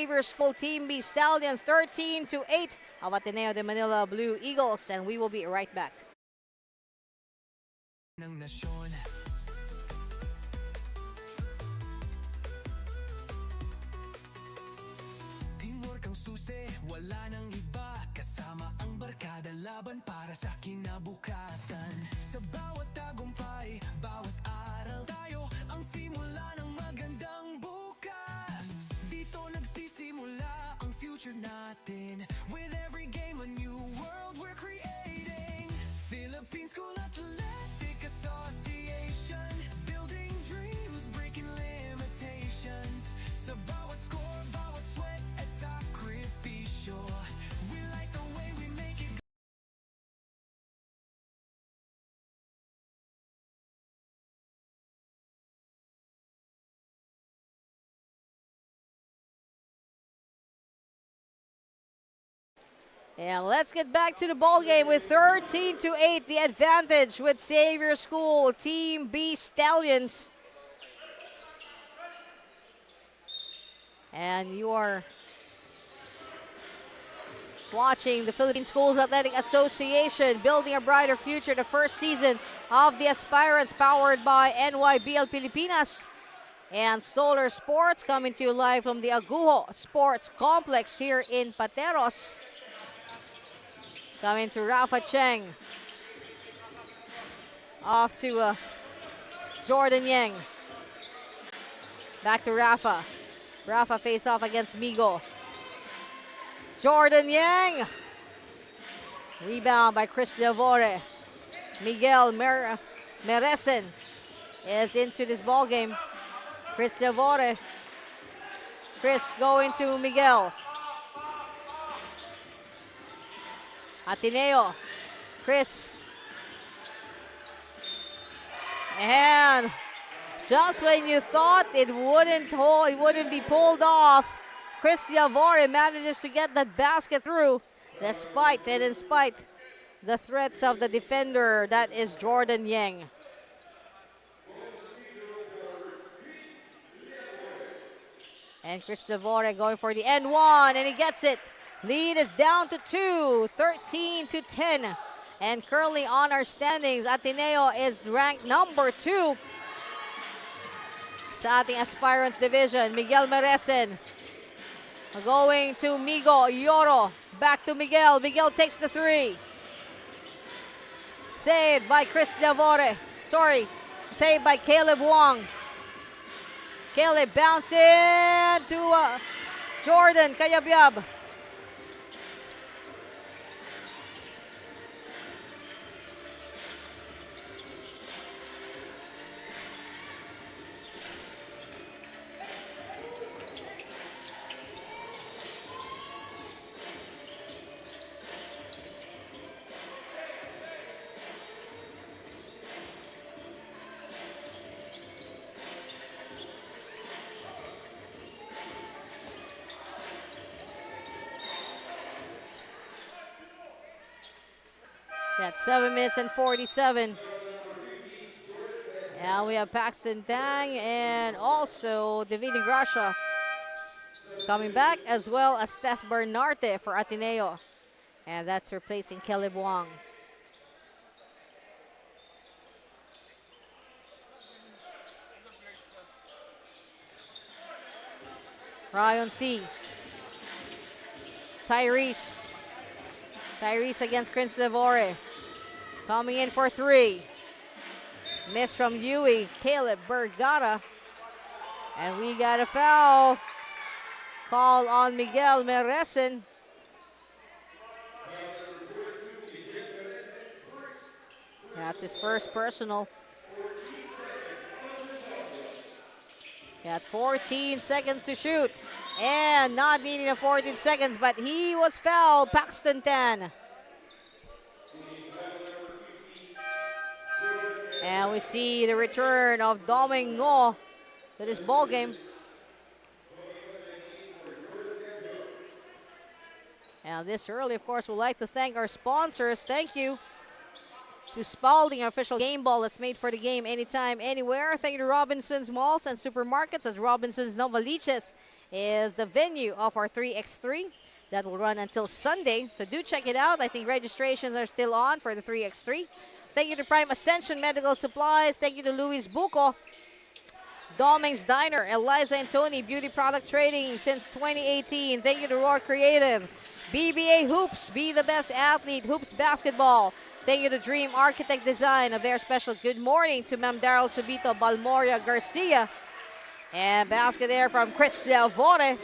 Xavier School Team B Stallions 13-8 of Ateneo de Manila Blue Eagles, and we will be right back. Teamwork ang susi, wala nang iba. Kasama ang barkada, laban para sa kinabukasan. Sa bawat tagumpay, bawat aral, tayo ang simula ng magandang bukas. Dito nagsisimula ang future natin. With every game, a new world we're creating. Philippine School Athletic Association, building dreams, breaking limitations. Sa bawat score, bawat sweat at sakripisyo, we like the way we make it. And let's get back to the ball game with 13-8, the advantage with Xavier School Team B Stallions. And you are watching the Philippine Schools Athletic Association building a brighter future, the first season of the Aspirants, powered by NYBL Pilipinas and Solar Sports, coming to you live from the Aguho Sports Complex here in Pateros. Coming to Rafa Cheng. Off to Jordan Yang. Back to Rafa. Rafa face off against Migo. Jordan Yang. Rebound by Chris Lavore. Miguel Meresen is into this ball game. Chris Lavore. Chris going to Miguel. Ateneo. Chris. And just when you thought it wouldn't be pulled off, Chris Lavore manages to get that basket through, despite and in spite the threats of the defender, that is Jordan Yang. And Chris Lavore going for the end one, and he gets it. Lead is down to 2, 13-10. And currently on our standings, Ateneo is ranked number 2 sa ating Aspirants division. Miguel Meresen going to Migo Yoro. Back to Miguel. Miguel takes the 3. Saved by Chris Lavore. Saved by Caleb Wong. Caleb bouncing to Jordan Kayabyab. That's 7 minutes and 47. And we have Paxton Tang and also Divini Gracia coming back, as well as Steph Bernarte for Ateneo. And that's replacing Caleb Wong. Ryan C. Tyrese against Chris Lavore. Coming in for 3. Miss from Yui, Caleb Bergara. And we got a foul call on Miguel Meresen. That's his first personal. Got 14 seconds to shoot. And not needing the 14 seconds, but he was fouled, Paxton Tan. And we see the return of Domingo to this ball game. And this early, of course, we'd like to thank our sponsors. Thank you to Spalding, our official game ball that's made for the game anytime, anywhere. Thank you to Robinson's Malls and Supermarkets, as Robinson's Novaliches is the venue of our 3x3 that will run until Sunday. So do check it out. I think registrations are still on for the 3x3. Thank you to Prime Ascension Medical Supplies. Thank you to Luis Buco, Doming's Diner, Eliza and Tony Beauty Product Trading since 2018. Thank you to Roar Creative, BBA Hoops, be the best athlete, Hoops Basketball. Thank you to Dream Architect Design. A very special good morning to Ma'am Daryl Subito Balmoria Garcia. And basket there from Chris Delvore.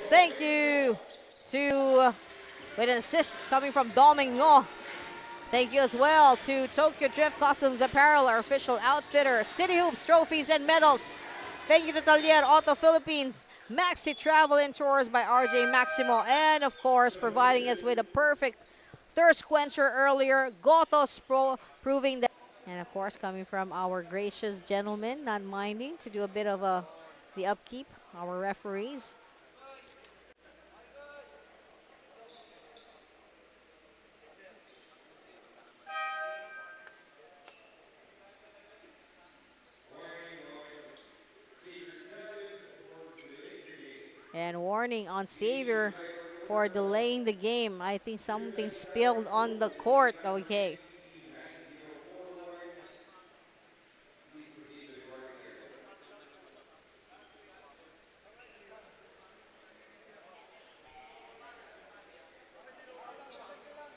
Thank you to, with an assist coming from Domingo. Thank you as well to Tokyo Drift Customs Apparel, our official outfitter. City Hoops, trophies, and medals. Thank you to Talier Auto Philippines, Maxi Travel and Tours by RJ Maximo, and of course, providing us with a perfect thirst quencher earlier, Gotos Pro, proving that. And of course, coming from our gracious gentlemen, not minding to do a bit of the upkeep, our referees. And warning on Xavier for delaying the game. I think something spilled on the court. Okay.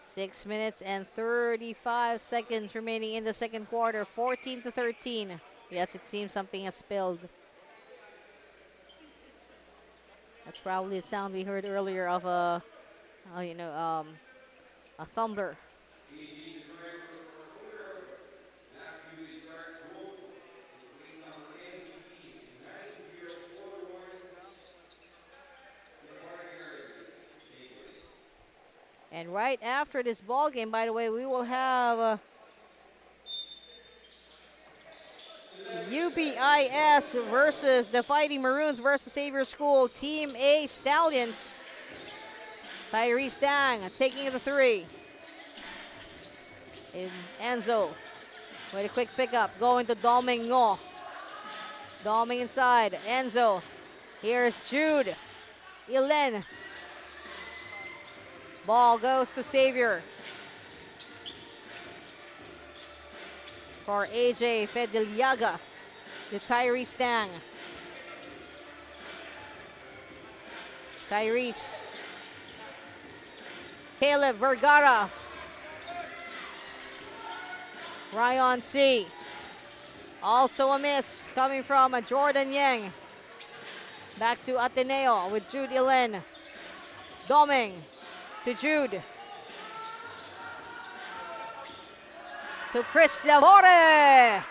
Six minutes and 35 seconds remaining in the second quarter. 14-13. Yes, it seems something has spilled. That's probably the sound we heard earlier of a tumbler. And right after this ball game, by the way, we will have UPIS versus the Fighting Maroons versus Xavier School. Team A Stallions. Tyrese Dang taking the three. And Enzo with a quick pickup going to Domingo. Doming inside. Enzo. Here's Jude. Ilen. Ball goes to Xavier. For AJ Fedeliaga to Tyrese Dang. Tyrese. Caleb Vergara. Ryan C. Also a miss coming from Jordan Yang. Back to Ateneo with Jude Ilen. Doming to Jude. To Chris Lavore.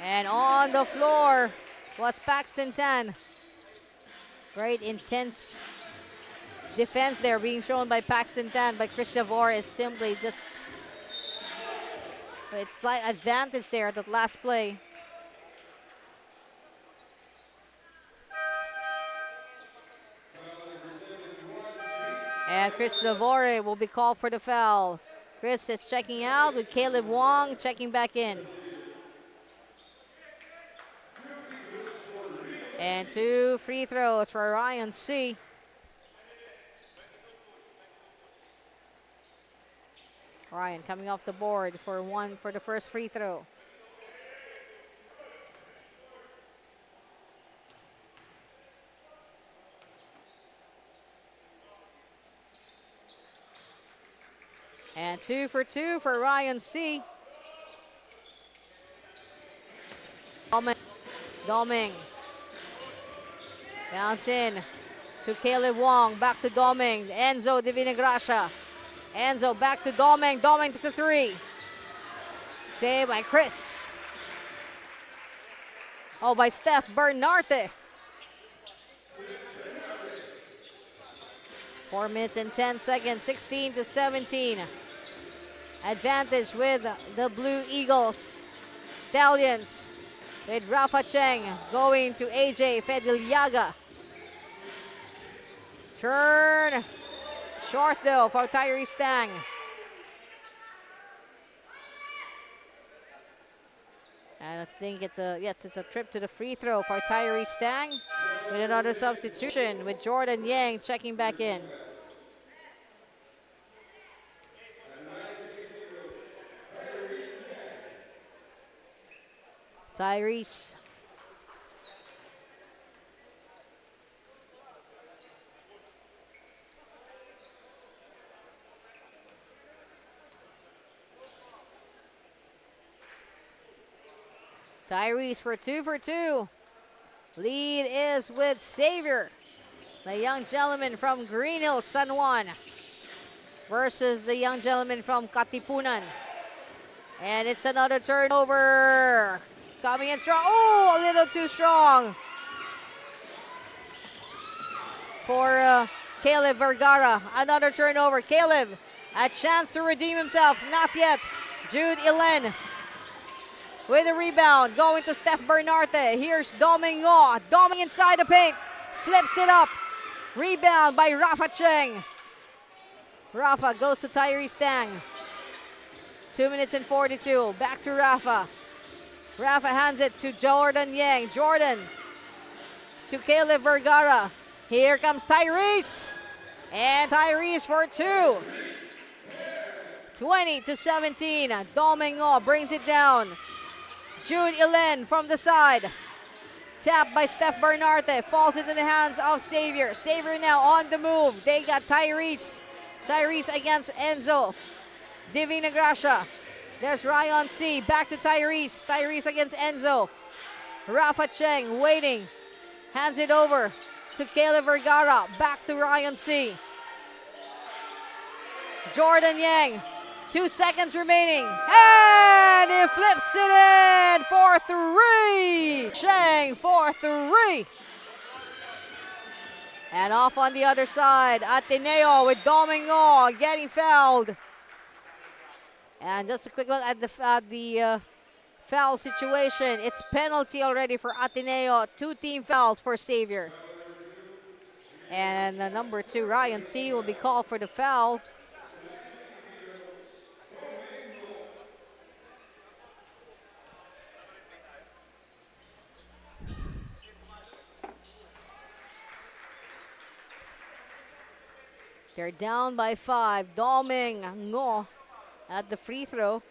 And on the floor was Paxton Tan. Great intense defense there being shown by Paxton Tan, but Chris Lavore is simply just, it's slight advantage there at that last play. And Chris Lavore will be called for the foul. Chris is checking out with Caleb Wong checking back in. And 2 free throws for Ryan C. Ryan coming off the board for one for the first free throw. And 2 for 2 for Ryan C. Doming. Bounce in to Caleb Wong. Back to Doming. Enzo Divina Gracia. Enzo back to Doming. Doming takes the three. Saved by Chris. Oh, by Steph Bernarte. 4 minutes and 10 seconds. 16-17. Advantage with the Blue Eagles. Stallions with Rafa Cheng going to AJ Fedeliaga. Turn. Short though for Tyrese Stang. And I think it's a trip to the free throw for Tyrese Stang. with another substitution with Jordan Yang checking back in. Tyrese. Tyrese for 2 for 2. Lead is with Xavier, the young gentleman from Green Hills, San Juan, versus the young gentleman from Katipunan. And it's another turnover. Coming in strong. Oh, a little too strong for Caleb Vergara. Another turnover. Caleb, a chance to redeem himself. Not yet. Jude Ilen with a rebound. Going to Steph Bernarte. Here's Domingo. Doming inside the paint. Flips it up. Rebound by Rafa Cheng. Rafa goes to Tyrese Tang. 2 minutes and 42. Back to Rafa. Rafa hands it to Jordan Yang. Jordan to Caleb Vergara. Here comes Tyrese. And Tyrese for 2. 20-17. Domingo brings it down. Jude Ilen from the side. Tapped by Steph Bernarte. Falls into the hands of Xavier. Xavier now on the move. They got Tyrese. Tyrese against Enzo. Divina Gracia. There's Ryan C. Back to Tyrese. Tyrese against Enzo. Rafa Cheng waiting. Hands it over to Caleb Vergara. Back to Ryan C. Jordan Yang. 2 seconds remaining. And he flips it in for 3. Cheng for 3. And off on the other side, Ateneo with Domingo getting fouled. And just a quick look at the foul situation. It's penalty already for Ateneo. 2 team fouls for Xavier. And number 2, Ryan C. will be called for the foul. They're down by 5. Domingo at the free throw.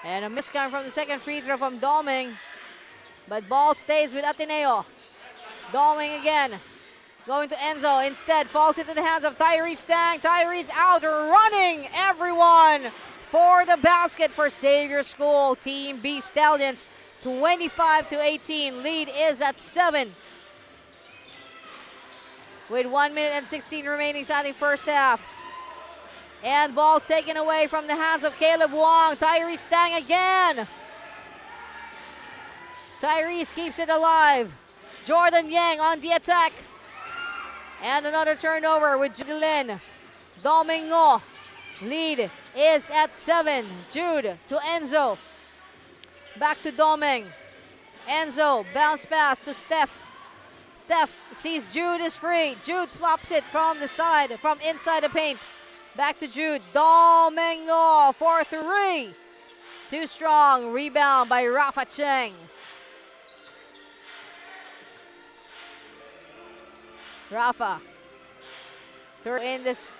And a miscount from the second free throw from Doming. But ball stays with Ateneo. Doming again. Going to Enzo. Instead, falls into the hands of Tyrese Tang. Tyrese out running everyone for the basket for Xavier School. Team B Stallions 25-18. Lead is at 7. With 1 minute and 16 remaining starting first half. And ball taken away from the hands of Caleb Wong. Tyrese Tang again. Tyrese keeps it alive. Jordan Yang on the attack. And another turnover with Judelin. Domingo. Lead is at 7. Jude to Enzo. Back to Doming. Enzo bounce pass to Steph. Steph sees Jude is free. Jude flops it from the side, from inside the paint. Back to Jude. Domingo for 3. Too strong. Rebound by Rafa Cheng. Rafa. Third in this.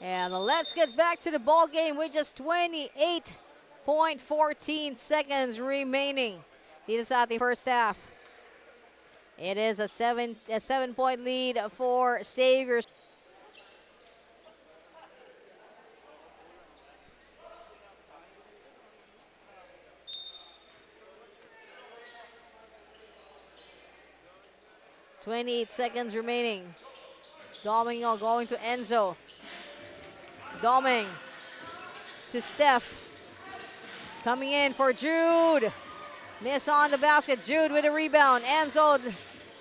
And let's get back to the ball game with just 28.14 seconds remaining. Dito sa ating first half. It is a 7-point lead for Xavier. .28 seconds remaining. Domingo going to Enzo. Doming to Steph. Coming in for Jude. Miss on the basket. Jude with a rebound. Enzo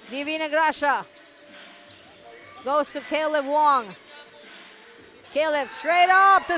Divina Gracia. Goes to Caleb Wong. Caleb straight up to